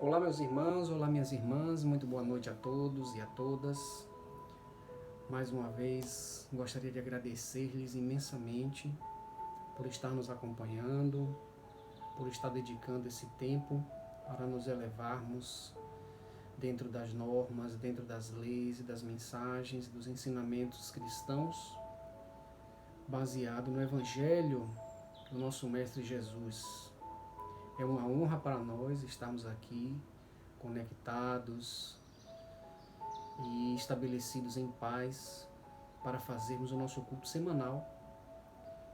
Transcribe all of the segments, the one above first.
Olá meus irmãos, olá minhas irmãs, muito boa noite a todos e a todas. Mais uma vez gostaria de agradecer-lhes imensamente por estar nos acompanhando, por estar dedicando esse tempo para nos elevarmos dentro das normas, dentro das leis e das mensagens, dos ensinamentos cristãos, baseado no Evangelho do nosso Mestre Jesus. É uma honra para nós estarmos aqui conectados e estabelecidos em paz para fazermos o nosso culto semanal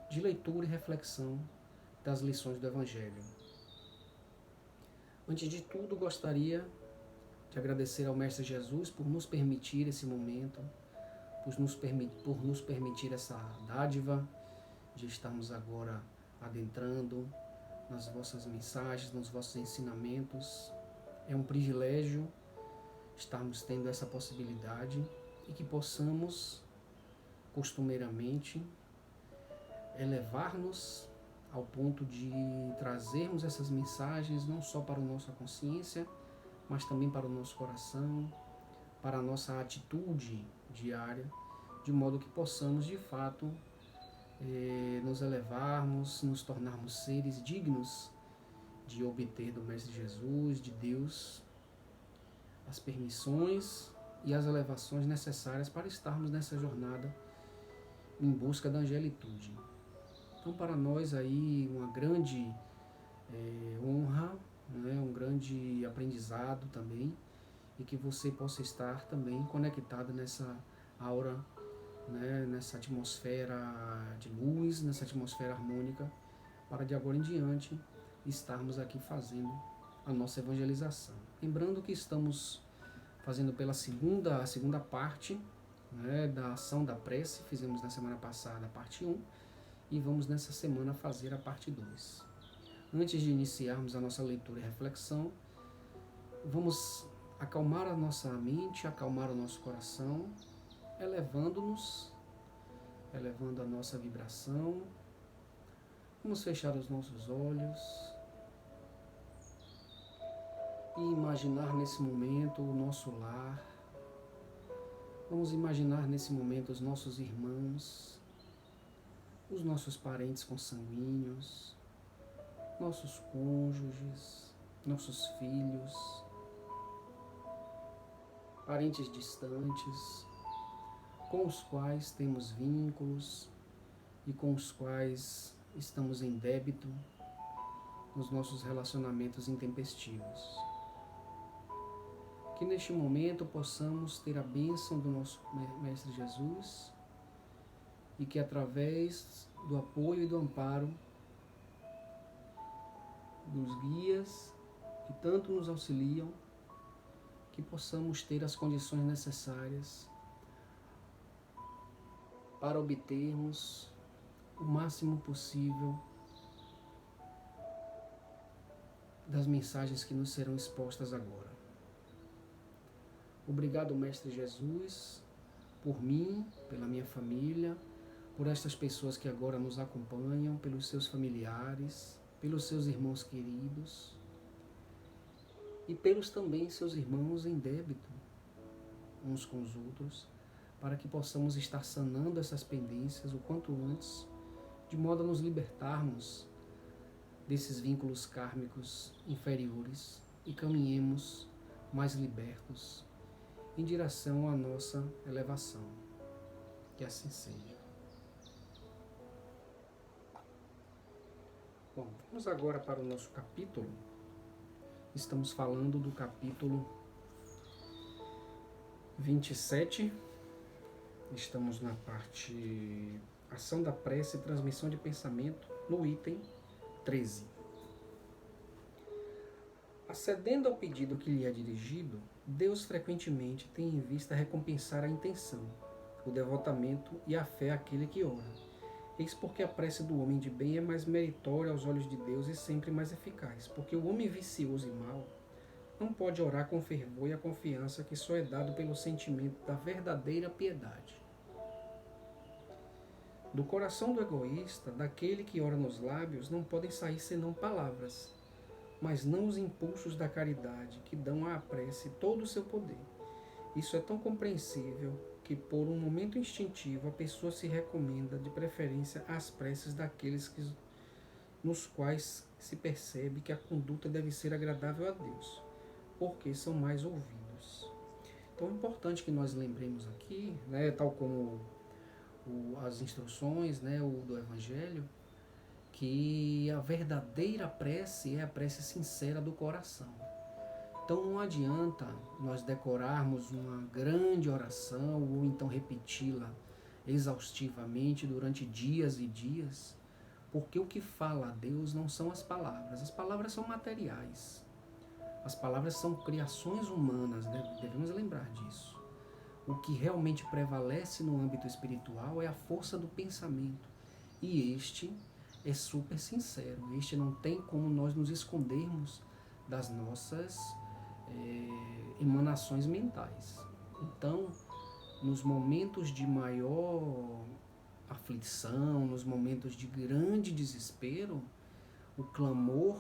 de leitura e reflexão das lições do Evangelho. Antes de tudo, gostaria de agradecer ao Mestre Jesus por nos permitir esse momento, por nos permitir essa dádiva de estarmos agora adentrando nas vossas mensagens, nos vossos ensinamentos. É um privilégio estarmos tendo essa possibilidade e que possamos, costumeiramente, elevar-nos ao ponto de trazermos essas mensagens não só para a nossa consciência, mas também para o nosso coração, para a nossa atitude diária, de modo que possamos, de fato, nos elevarmos, nos tornarmos seres dignos de obter do Mestre Jesus, de Deus, as permissões e as elevações necessárias para estarmos nessa jornada em busca da angelitude. Então, para nós aí, uma grande honra, né, um grande aprendizado também, e que você possa estar também conectado nessa aura, né, nessa atmosfera de luz, nessa atmosfera harmônica, para de agora em diante estarmos aqui fazendo a nossa evangelização. Lembrando que estamos fazendo pela a segunda parte, né, da ação da prece. Fizemos na semana passada a parte 1 e vamos nessa semana fazer a parte 2. Antes de iniciarmos a nossa leitura e reflexão, vamos acalmar a nossa mente, acalmar o nosso coração, elevando-nos, elevando a nossa vibração. Vamos fechar os nossos olhos e imaginar nesse momento o nosso lar. Vamos imaginar nesse momento os nossos irmãos, os nossos parentes consanguíneos, nossos cônjuges, nossos filhos, parentes distantes, com os quais temos vínculos e com os quais estamos em débito nos nossos relacionamentos intempestivos. Que neste momento possamos ter a bênção do nosso Mestre Jesus e que através do apoio e do amparo dos guias que tanto nos auxiliam, que possamos ter as condições necessárias para obtermos o máximo possível das mensagens que nos serão expostas agora. Obrigado, Mestre Jesus, por mim, pela minha família, por estas pessoas que agora nos acompanham, pelos seus familiares, pelos seus irmãos queridos e pelos também seus irmãos em débito uns com os outros, para que possamos estar sanando essas pendências o quanto antes, de modo a nos libertarmos desses vínculos kármicos inferiores e caminhemos mais libertos em direção à nossa elevação. Que assim seja. Bom, vamos agora para o nosso capítulo. Estamos falando do capítulo 27. Estamos na parte ação da prece e transmissão de pensamento, no item 13. Acedendo ao pedido que lhe é dirigido, Deus frequentemente tem em vista recompensar a intenção, o devotamento e a fé àquele que ora. Eis porque a prece do homem de bem é mais meritória aos olhos de Deus e sempre mais eficaz, porque o homem vicioso e mau não pode orar com fervor e a confiança que só é dado pelo sentimento da verdadeira piedade. Do coração do egoísta, daquele que ora nos lábios, não podem sair senão palavras, mas não os impulsos da caridade que dão à prece todo o seu poder. Isso é tão compreensível que, por um momento instintivo, a pessoa se recomenda de preferência às preces daqueles nos quais se percebe que a conduta deve ser agradável a Deus, porque são mais ouvidos. Então é importante que nós lembremos aqui, né, tal como as instruções, né, do Evangelho, que a verdadeira prece é a prece sincera do coração. Então não adianta nós decorarmos uma grande oração ou então repeti-la exaustivamente durante dias e dias, porque o que fala a Deus não são as palavras são materiais. As palavras são criações humanas, né? Devemos lembrar disso. O que realmente prevalece no âmbito espiritual é a força do pensamento. E este é super sincero. Este não tem como nós nos escondermos das nossas emanações mentais. Então, nos momentos de maior aflição, nos momentos de grande desespero, o clamor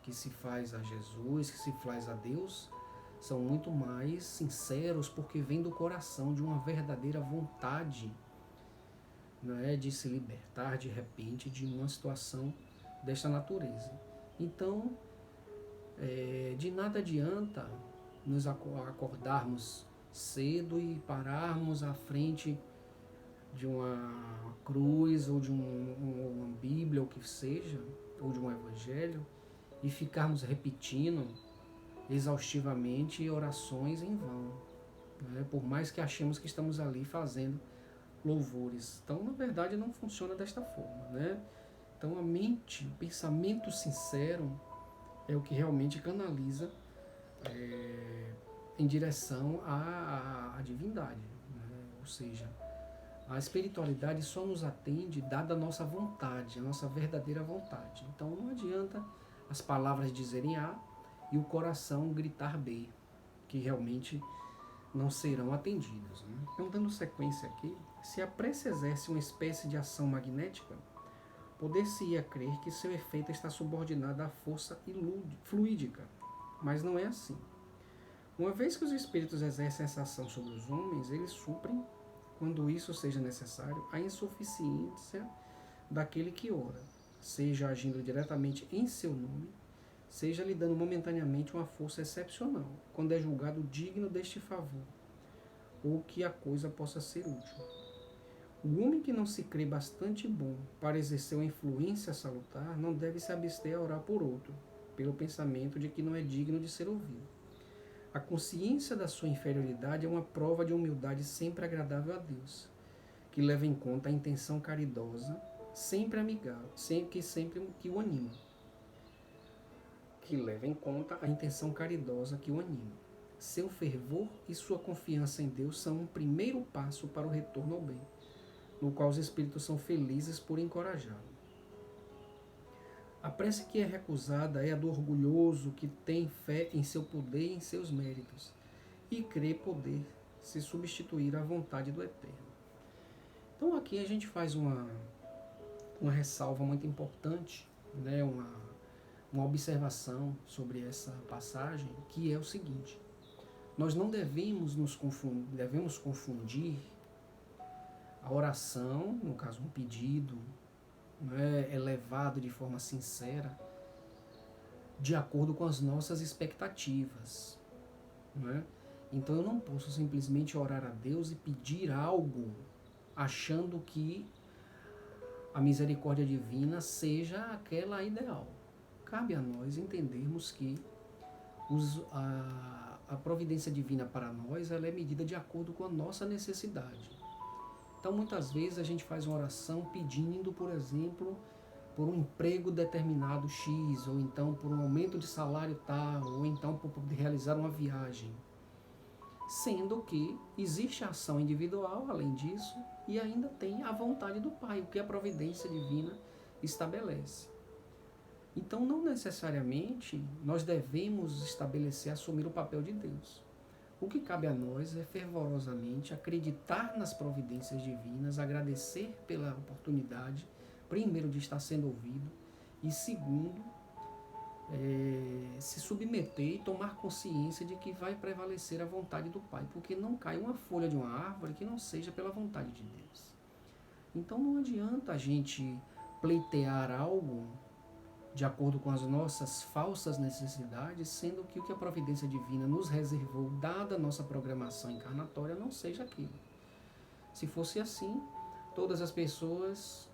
que se faz a Jesus, que se faz a Deus, são muito mais sinceros, porque vem do coração, de uma verdadeira vontade, não é, de se libertar de repente de uma situação desta natureza. Então, de nada adianta nos acordarmos cedo e pararmos à frente de uma cruz ou de uma Bíblia, ou que seja, ou de um Evangelho, e ficarmos repetindo exaustivamente orações em vão, né? Por mais que achemos que estamos ali fazendo louvores. Então, na verdade, não funciona desta forma, né? Então, a mente, o pensamento sincero é o que realmente canaliza em direção à divindade, né? Ou seja, a espiritualidade só nos atende dada a nossa vontade, a nossa verdadeira vontade. Então não adianta as palavras dizerem A e o coração gritar B, que realmente não serão atendidas, né? Então, dando sequência aqui, se a prece exerce uma espécie de ação magnética, poder-se-ia crer que seu efeito está subordinado à força fluídica, mas não é assim. Uma vez que os espíritos exercem essa ação sobre os homens, eles suprem, quando isso seja necessário, a insuficiência daquele que ora, seja agindo diretamente em seu nome, seja lhe dando momentaneamente uma força excepcional, quando é julgado digno deste favor, ou que a coisa possa ser útil. O homem que não se crê bastante bom para exercer uma influência salutar não deve se abster a orar por outro, pelo pensamento de que não é digno de ser ouvido. A consciência da sua inferioridade é uma prova de humildade sempre agradável a Deus, que leva em conta a intenção caridosa, sempre amigável, sempre que o anima. Que leva em conta a intenção caridosa que o anima. Seu fervor e sua confiança em Deus são um primeiro passo para o retorno ao bem, no qual os espíritos são felizes por encorajá-lo. A prece que é recusada é a do orgulhoso que tem fé em seu poder e em seus méritos, e crê poder se substituir à vontade do Eterno. Então aqui a gente faz uma ressalva muito importante, né? uma observação sobre essa passagem, que é o seguinte: nós não devemos confundir a oração, no caso um pedido, é elevado de forma sincera, de acordo com as nossas expectativas. Né? Então eu não posso simplesmente orar a Deus e pedir algo achando que a misericórdia divina seja aquela ideal. Cabe a nós entendermos que a providência divina para nós ela é medida de acordo com a nossa necessidade. Então, muitas vezes a gente faz uma oração pedindo, por exemplo, por um emprego determinado X, ou então por um aumento de salário tal, ou então por realizar uma viagem. Sendo que existe a ação individual, além disso, e ainda tem a vontade do Pai, o que a providência divina estabelece. Então, não necessariamente nós devemos assumir o papel de Deus. O que cabe a nós é fervorosamente acreditar nas providências divinas, agradecer pela oportunidade, primeiro, de estar sendo ouvido, e segundo, se submeter e tomar consciência de que vai prevalecer a vontade do Pai, porque não cai uma folha de uma árvore que não seja pela vontade de Deus. Então não adianta a gente pleitear algo de acordo com as nossas falsas necessidades, sendo que o que a providência divina nos reservou, dada a nossa programação encarnatória, não seja aquilo. Se fosse assim, todas as pessoas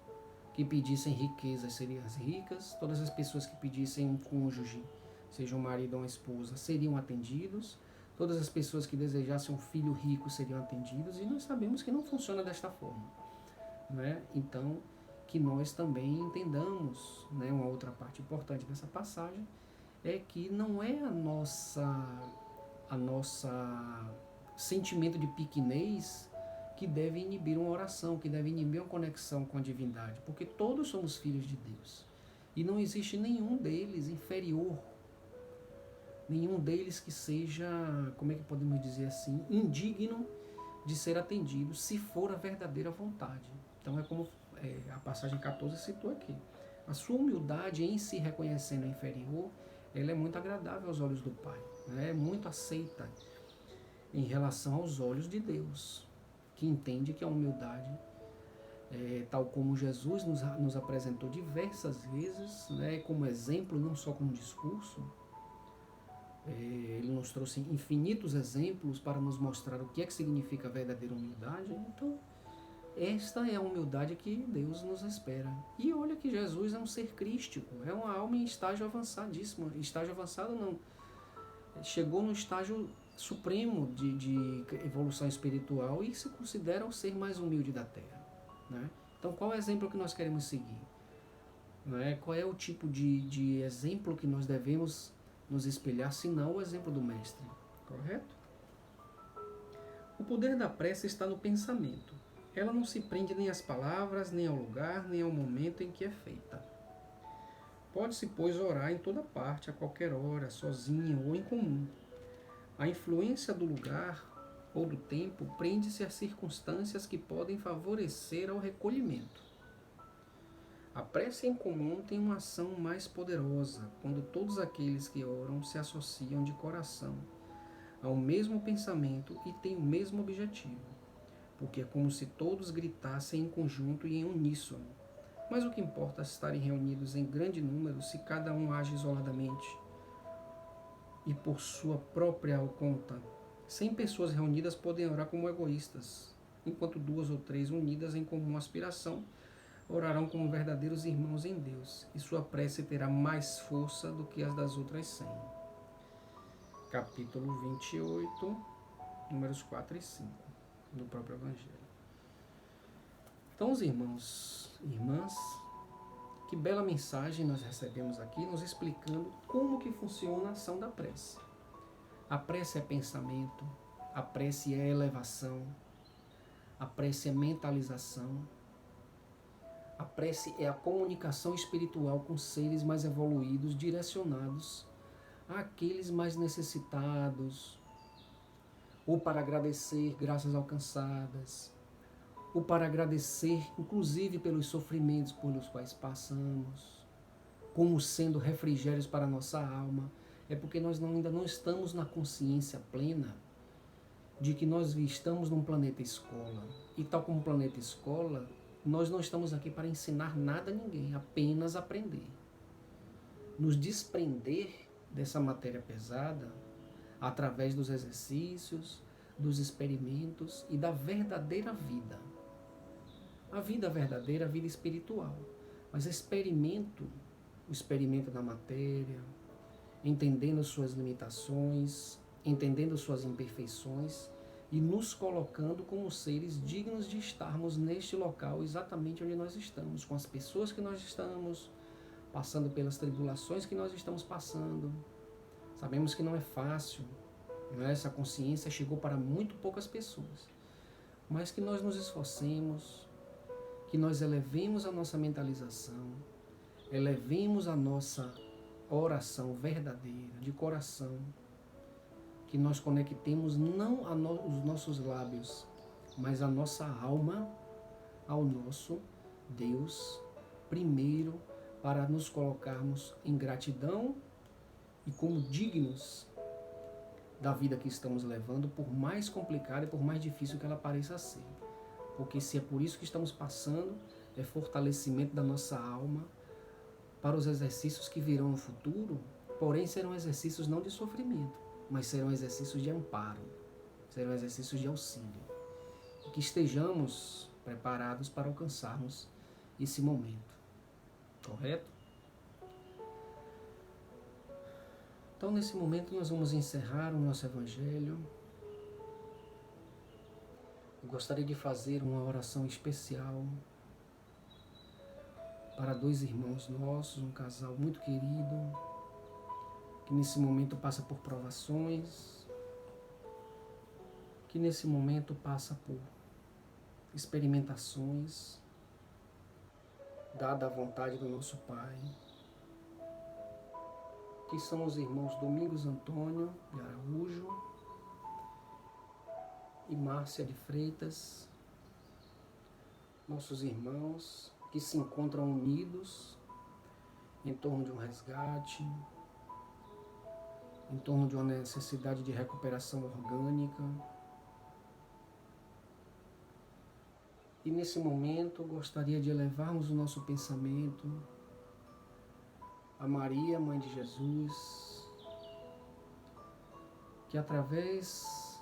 que pedissem riquezas seriam ricas, todas as pessoas que pedissem um cônjuge, seja um marido ou uma esposa, seriam atendidos, todas as pessoas que desejassem um filho rico seriam atendidos, e nós sabemos que não funciona desta forma, né? Então, que nós também entendamos, né, uma outra parte importante dessa passagem, é que não é a nossa sentimento de pequenez que deve inibir uma oração, que deve inibir uma conexão com a divindade, porque todos somos filhos de Deus. E não existe nenhum deles inferior, nenhum deles que seja, como é que podemos dizer assim, indigno de ser atendido, se for a verdadeira vontade. Então é como a passagem 14 citou aqui. A sua humildade em se reconhecendo inferior, ela é muito agradável aos olhos do Pai, né? É muito aceita em relação aos olhos de Deus, que entende que a humildade, tal como Jesus nos apresentou diversas vezes, né, como exemplo, não só como discurso, ele nos trouxe infinitos exemplos para nos mostrar o que é que significa a verdadeira humildade. Então, esta é a humildade que Deus nos espera. E olha que Jesus é um ser crístico, é uma alma em estágio avançadíssimo. Estágio avançado não, chegou no estágio supremo de evolução espiritual e se considera o ser mais humilde da Terra, né? Então, qual é o exemplo que nós queremos seguir? Né? Qual é o tipo de exemplo que nós devemos nos espelhar, se não o exemplo do Mestre? Correto? O poder da prece está no pensamento. Ela não se prende nem às palavras, nem ao lugar, nem ao momento em que é feita. Pode-se, pois, orar em toda parte, a qualquer hora, sozinho ou em comum. A influência do lugar ou do tempo prende-se a circunstâncias que podem favorecer ao recolhimento. A prece em comum tem uma ação mais poderosa quando todos aqueles que oram se associam de coração ao mesmo pensamento e têm o mesmo objetivo, porque é como se todos gritassem em conjunto e em uníssono. Mas o que importa é estarem reunidos em grande número se cada um age isoladamente e por sua própria conta. 100 pessoas reunidas podem orar como egoístas, enquanto 2 ou 3 unidas em comum aspiração orarão como verdadeiros irmãos em Deus, e sua prece terá mais força do que as das outras 100. Capítulo 28, números 4 e 5, do próprio Evangelho. Então, os irmãos e irmãs, que bela mensagem nós recebemos aqui, nos explicando como que funciona a ação da prece. A prece é pensamento, a prece é elevação, a prece é mentalização, a prece é a comunicação espiritual com seres mais evoluídos, direcionados àqueles mais necessitados, ou para agradecer graças alcançadas, ou para agradecer, inclusive, pelos sofrimentos pelos quais passamos, como sendo refrigérios para a nossa alma. É porque nós ainda não estamos na consciência plena de que nós estamos num planeta escola. E tal como planeta escola, nós não estamos aqui para ensinar nada a ninguém, apenas aprender. Nos desprender dessa matéria pesada através dos exercícios, dos experimentos e da verdadeira vida. A vida verdadeira, a vida espiritual. Mas o experimento da matéria, entendendo suas limitações, entendendo suas imperfeições e nos colocando como seres dignos de estarmos neste local exatamente onde nós estamos, com as pessoas que nós estamos, passando pelas tribulações que nós estamos passando. Sabemos que não é fácil, né? Essa consciência chegou para muito poucas pessoas, mas que nós nos esforcemos, que nós elevemos a nossa mentalização, elevemos a nossa oração verdadeira, de coração, que nós conectemos não os nossos lábios, mas a nossa alma ao nosso Deus, primeiro, para nos colocarmos em gratidão e como dignos da vida que estamos levando, por mais complicada e por mais difícil que ela pareça ser. Porque se é por isso que estamos passando, é fortalecimento da nossa alma para os exercícios que virão no futuro, porém serão exercícios não de sofrimento, mas serão exercícios de amparo, serão exercícios de auxílio. E que estejamos preparados para alcançarmos esse momento. Correto? Então, nesse momento, nós vamos encerrar o nosso Evangelho. Eu gostaria de fazer uma oração especial para dois irmãos nossos, um casal muito querido, que nesse momento passa por provações, que nesse momento passa por experimentações, dada a vontade do nosso Pai, que são os irmãos Domingos Antônio de Araújo e Márcia de Freitas, nossos irmãos que se encontram unidos em torno de um resgate, em torno de uma necessidade de recuperação orgânica. E nesse momento gostaria de elevarmos o nosso pensamento a Maria, Mãe de Jesus, que através,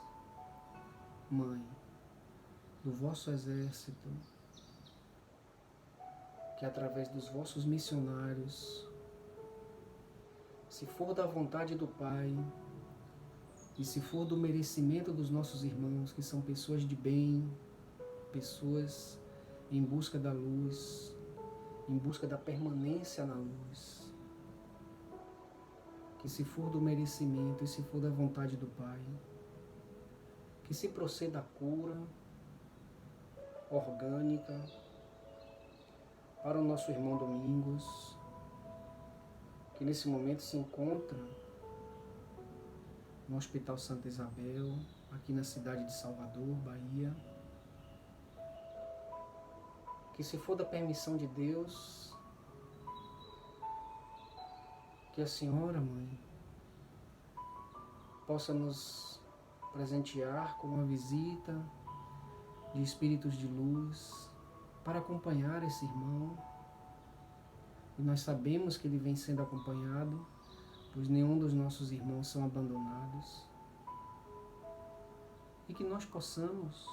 Mãe, do vosso exército, que através dos vossos missionários, se for da vontade do Pai e se for do merecimento dos nossos irmãos, que são pessoas de bem, pessoas em busca da luz, em busca da permanência na luz, que se for do merecimento e se for da vontade do Pai, que se proceda a cura orgânica para o nosso irmão Domingos, que nesse momento se encontra no Hospital Santa Isabel, aqui na cidade de Salvador, Bahia. Que se for da permissão de Deus, que a Senhora, Mãe, possa nos presentear com uma visita de espíritos de luz para acompanhar esse irmão. E nós sabemos que ele vem sendo acompanhado, pois nenhum dos nossos irmãos são abandonados. E que nós possamos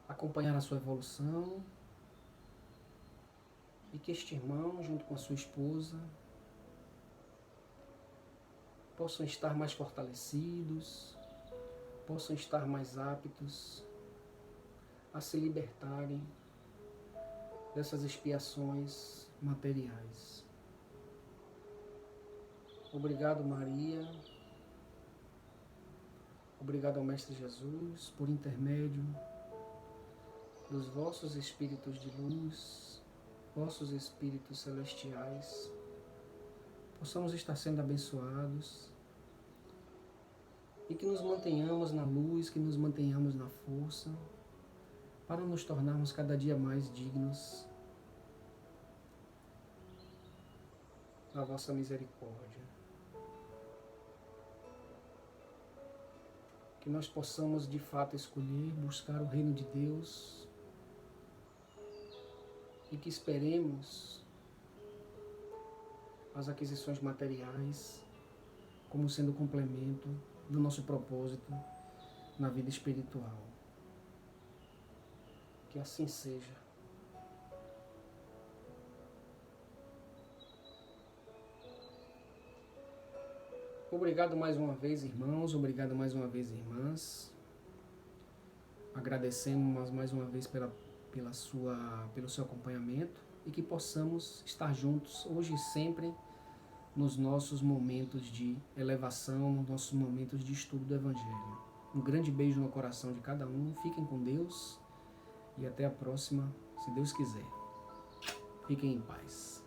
acompanhar a sua evolução e que este irmão, junto com a sua esposa, possam estar mais fortalecidos, possam estar mais aptos a se libertarem dessas expiações materiais. Obrigado, Maria. Obrigado ao Mestre Jesus, por intermédio dos vossos espíritos de luz, vossos espíritos celestiais, possamos estar sendo abençoados e que nos mantenhamos na luz, que nos mantenhamos na força, para nos tornarmos cada dia mais dignos da vossa misericórdia. Que nós possamos de fato escolher, buscar o reino de Deus, e que esperemos as aquisições materiais como sendo complemento do nosso propósito na vida espiritual. Que assim seja. Obrigado mais uma vez, irmãos. Obrigado mais uma vez, irmãs. Agradecemos mais uma vez pelo seu acompanhamento e que possamos estar juntos hoje e sempre nos nossos momentos de elevação, nos nossos momentos de estudo do Evangelho. Um grande beijo no coração de cada um. Fiquem com Deus e até a próxima, se Deus quiser. Fiquem em paz.